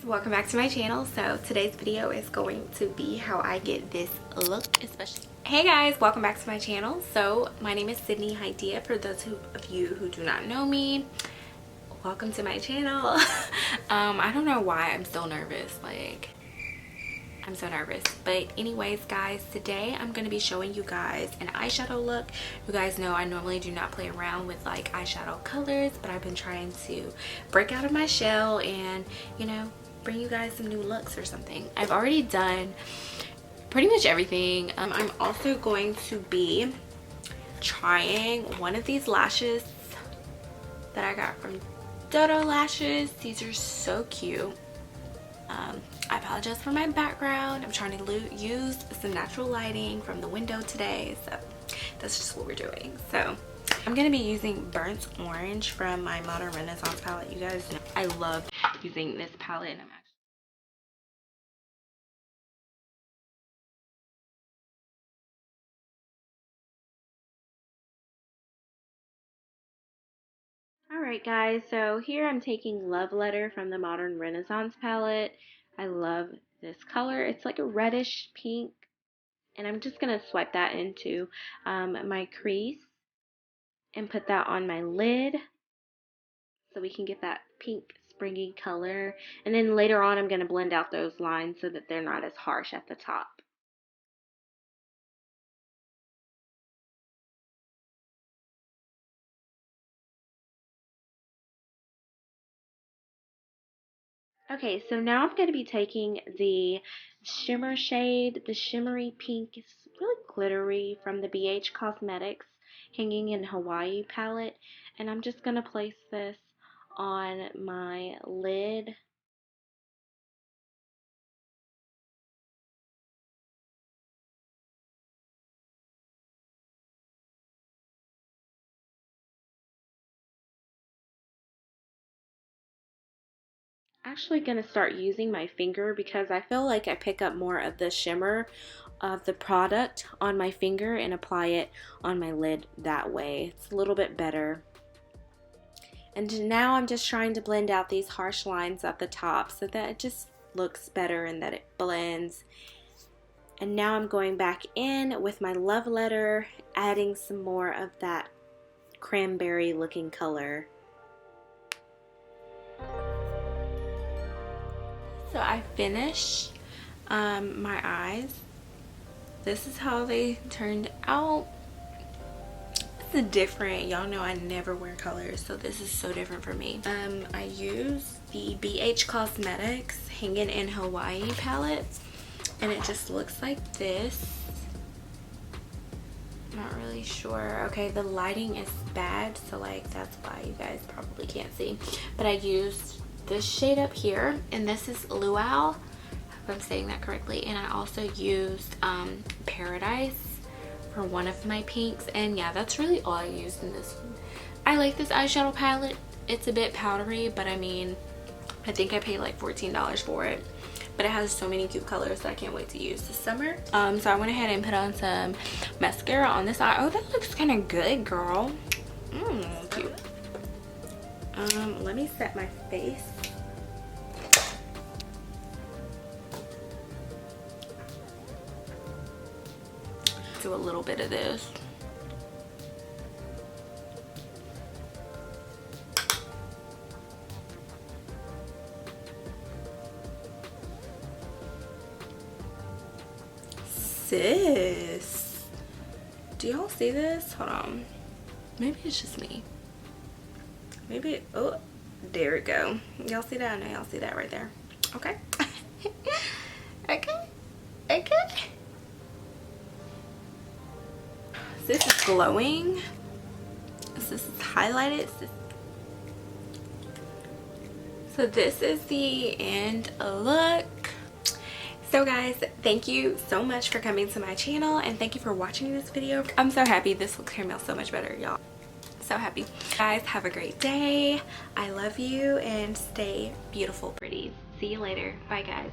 welcome back to my channel. So today's video is going to be how I get this look, especially. Hey guys, welcome back to my channel. So my name is Sydney.hydeia. For those of you who do not know me, welcome to my channel. I don't know why I'm so nervous. I'm so nervous, but anyways guys, today I'm going to be showing you guys an eyeshadow look. You guys know I normally do not play around with like eyeshadow colors, but I've been trying to break out of my shell and, you know, bring you guys some new looks or something. I've already done pretty much everything. I'm also going to be trying one of these lashes that I got from Dodo Lashes. These are so cute. I apologize for my background. I'm trying to use some natural lighting from the window today, so that's just what we're doing. So I'm going to be using Burnt Orange from my Modern Renaissance palette. You guys know I love using this palette, and I'm actually alright guys, so here I'm taking Love Letter from the Modern Renaissance palette. I love this color. It's like a reddish pink, and I'm just going to swipe that into my crease and put that on my lid so we can get that pink springy color. And then later on I'm going to blend out those lines so that they're not as harsh at the top. Okay, so now I'm going to be taking the shimmer shade, the shimmery pink. It's really glittery, from the BH Cosmetics Hanging in Hawaii palette. And I'm just going to place this on my lid. Actually going to start using my finger because I feel like I pick up more of the shimmer of the product on my finger and apply it on my lid that way. It's a little bit better. And now I'm just trying to blend out these harsh lines at the top so that it just looks better and that it blends. And now I'm going back in with my Love Letter, adding some more of that cranberry looking color. So I finished my eyes. This is how they turned out. It's a different, y'all know I never wear colors, so this is so different for me. I use the BH Cosmetics Hanging in Hawaii palette, and it just looks like this. Not really sure. Okay, the lighting is bad, so like that's why you guys probably can't see. But I used this shade up here, and this is Luau, if I'm saying that correctly. And I also used Paradise for one of my pinks, and yeah, that's really all I used in this one. I like this eyeshadow palette. It's a bit powdery, but I mean, I think I paid like $14 for it, but it has so many cute colors that I can't wait to use this summer. So I went ahead and put on some mascara on this eye. Oh, that looks kind of good, girl. Cute. Let me set my face. Do a little bit of this. Sis, do y'all see this? Hold on. Maybe it's just me. Maybe, oh, there we go. Y'all see that? I know y'all see that right there. Okay. Okay. Okay. This is glowing. This is highlighted. So this is the end look. So guys, thank you so much for coming to my channel, and thank you for watching this video. I'm so happy. This looks came out so much better, y'all. So happy. Guys, have a great day. I love you, and stay beautiful, pretty. See you later. Bye guys.